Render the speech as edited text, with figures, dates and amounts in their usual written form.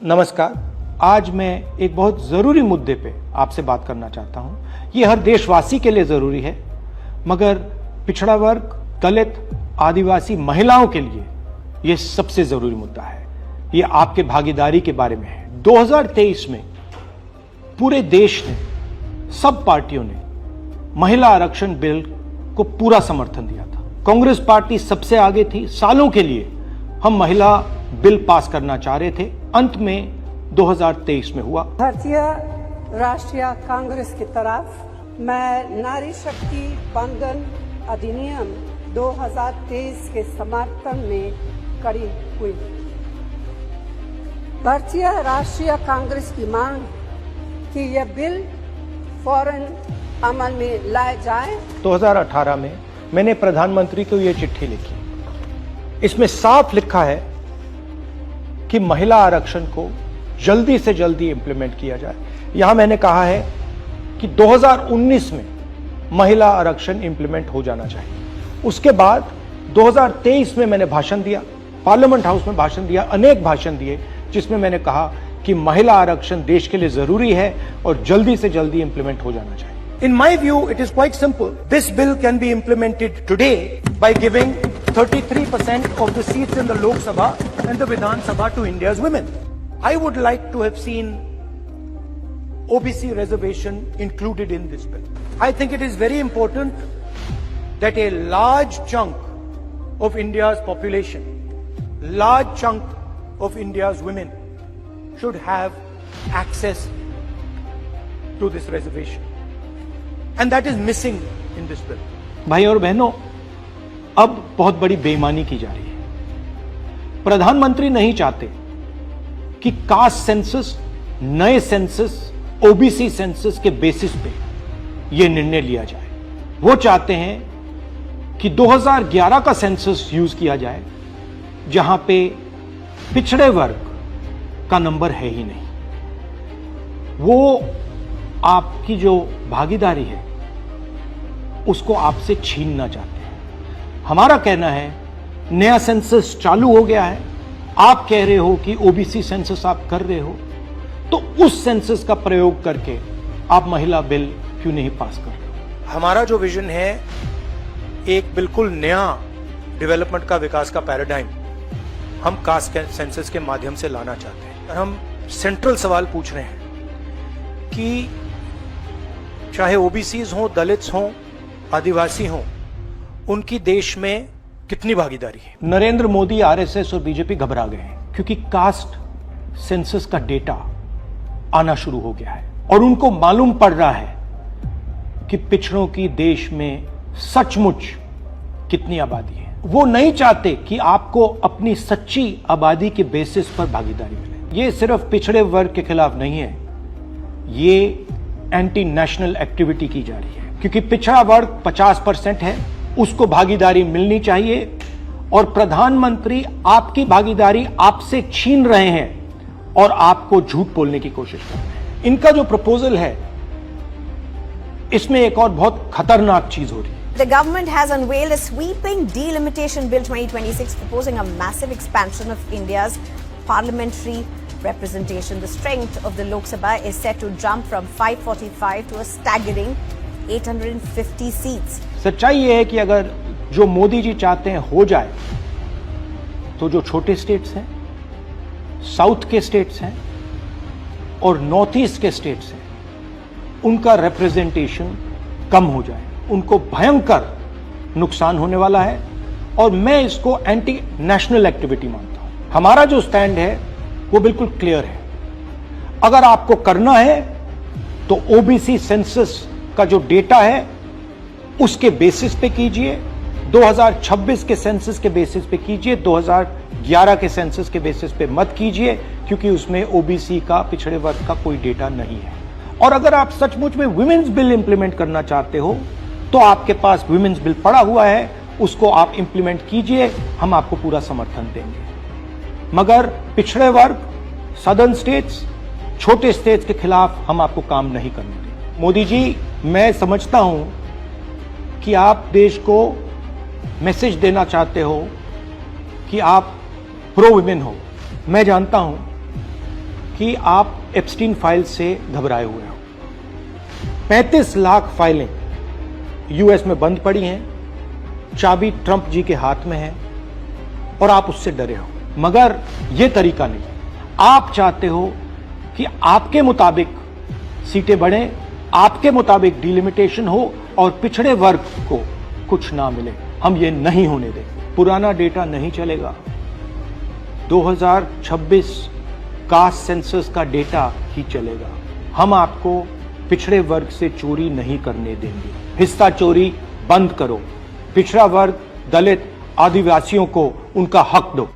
नमस्कार। आज मैं एक बहुत ज़रूरी मुद्दे पे आपसे बात करना चाहता हूं। ये हर देशवासी के लिए ज़रूरी है, मगर पिछड़ा वर्ग, दलित, आदिवासी महिलाओं के लिए ये सबसे ज़रूरी मुद्दा है। ये आपके भागीदारी के बारे में है। 2023 में पूरे देश ने, सब पार्टियों ने महिला आरक्षण बिल को पूरा समर्थन दिया था। कांग्रेस पार्टी सबसे आगे थी। सालों के लिए हम महिला बिल पास करना चाह रहे थे। अंत में 2023 में हुआ। भारतीय राष्ट्रीय कांग्रेस की तरफ मैं नारी शक्ति बंधन अधिनियम 2023 के समर्थन में खड़ी हुई। भारतीय राष्ट्रीय कांग्रेस की मांग कि यह बिल फौरन अमल में लाया जाए। 2018 में मैंने प्रधानमंत्री को यह चिट्ठी लिखी। इसमें साफ लिखा है कि महिला आरक्षण को जल्दी से जल्दी इंप्लीमेंट किया जाए। यहां मैंने कहा है कि 2019 में महिला आरक्षण इंप्लीमेंट हो जाना चाहिए। उसके बाद 2023 में मैंने भाषण दिया, पार्लियामेंट हाउस में भाषण दिया, अनेक भाषण दिए, जिसमें मैंने कहा कि महिला आरक्षण देश के लिए जरूरी है और जल्दी से जल्दी इंप्लीमेंट हो जाना चाहिए। In my view, it is quite simple. This bill can be implemented today by giving 33% of the seats in the Lok Sabha and the Vidhan Sabha to India's women. I would like to have seen OBC reservation included in this bill. I think it is very important that a large chunk of India's population, large chunk of India's women should have access to this reservation. And that is missing in this bill. भाई और बहनों, अब बहुत बड़ी बेईमानी की जा रही है। प्रधानमंत्री नहीं चाहते कि कास्ट सेंसस, नए सेंसस, ओबीसी सेंसस के बेसिस पे यह निर्णय लिया जाए। वो चाहते हैं कि 2011 का सेंसस यूज किया जाए, जहां पे पिछड़े वर्ग का नंबर है ही नहीं। वो आपकी जो भागीदारी है उसको आपसे छीनना चाहते हैं। हमारा कहना है नया सेंसस चालू हो गया है, आप कह रहे हो कि ओबीसी सेंसस आप कर रहे हो, तो उस सेंसस का प्रयोग करके आप महिला बिल क्यों नहीं पास कर रहे हो? हमारा जो विजन है एक बिल्कुल नया डेवलपमेंट का, विकास का पैराडाइम हम कास्ट सेंसस के माध्यम से लाना चाहते हैं। और हम सेंट्रल सवाल पूछ रहे हैं कि चाहे ओबीसीज हो, दलित्स हो, आदिवासी हो, उनकी देश में कितनी भागीदारी है। नरेंद्र मोदी, आरएसएस और बीजेपी घबरा गए हैं क्योंकि कास्ट सेंसस का डेटा आना शुरू हो गया है और उनको मालूम पड़ रहा है कि पिछड़ों की देश में सचमुच कितनी आबादी है। वो नहीं चाहते कि आपको अपनी सच्ची आबादी के बेसिस पर भागीदारी मिले। ये सिर्फ पिछड़े वर्ग के खिलाफ नहीं है, ये एंटी नेशनल एक्टिविटी की जा रही है, क्योंकि पिछड़ा वर्ग 50% है, उसको भागीदारी मिलनी चाहिए और प्रधानमंत्री आपकी भागीदारी आपसे छीन रहे हैं और आपको झूठ बोलने की कोशिश कर रहे हैं। इनका जो प्रपोजल है, इसमें एक और बहुत खतरनाक चीज हो रही है। The government has unveiled a sweeping delimitation bill 2026 proposing a massive expansion of India's parliamentary representation. The strength of the Lok Sabha is set to jump from 545 to a staggering 850 seats. सच्चाई ये है कि अगर जो मोदी जी चाहते हैं हो जाए, तो जो छोटे स्टेट्स हैं, साउथ के स्टेट्स हैं और नॉर्थ ईस्ट के स्टेट्स हैं, उनका रिप्रेजेंटेशन कम हो जाए। उनको भयंकर नुकसान होने वाला है और मैं इसको एंटी नेशनल एक्टिविटी मानता हूं। हमारा जो स्टैंड है वो बिल्कुल क्लियर है। अगर आपको करना है तो ओबीसी सेंसस का जो डेटा है उसके बेसिस पे कीजिए, 2026 के सेंसस के बेसिस पे कीजिए, 2011 के सेंसस के बेसिस पे मत कीजिए, क्योंकि उसमें ओबीसी का, पिछड़े वर्ग का कोई डेटा नहीं है। और अगर आप सचमुच में वुमेन्स बिल इंप्लीमेंट करना चाहते हो तो आपके पास वुमेन्स बिल पड़ा हुआ है, उसको आप इंप्लीमेंट कीजिए, हम आपको पूरा समर्थन देंगे। मगर पिछड़े वर्ग, सदर्न स्टेट्स, छोटे स्टेट्स के खिलाफ हम आपको काम नहीं करने देंगे। मोदी जी, मैं समझता हूं कि आप देश को मैसेज देना चाहते हो कि आप प्रो वुमेन हो। मैं जानता हूं कि आप एप्स्टीन फाइल से घबराए हुए हो। 35 लाख फाइलें यूएस में बंद पड़ी हैं, चाबी ट्रंप जी के हाथ में है और आप उससे डरे हो। मगर यह तरीका नहीं। आप चाहते हो कि आपके मुताबिक सीटें बढ़ें, आपके मुताबिक डिलिमिटेशन हो और पिछड़े वर्ग को कुछ ना मिले। हम ये नहीं होने देंगे। पुराना डेटा नहीं चलेगा। 2026 कास्ट सेंसस का डेटा ही चलेगा। हम आपको पिछड़े वर्ग से चोरी नहीं करने देंगे। हिस्सा चोरी बंद करो। पिछड़ा वर्ग, दलित, आदिवासियों को उनका हक दो।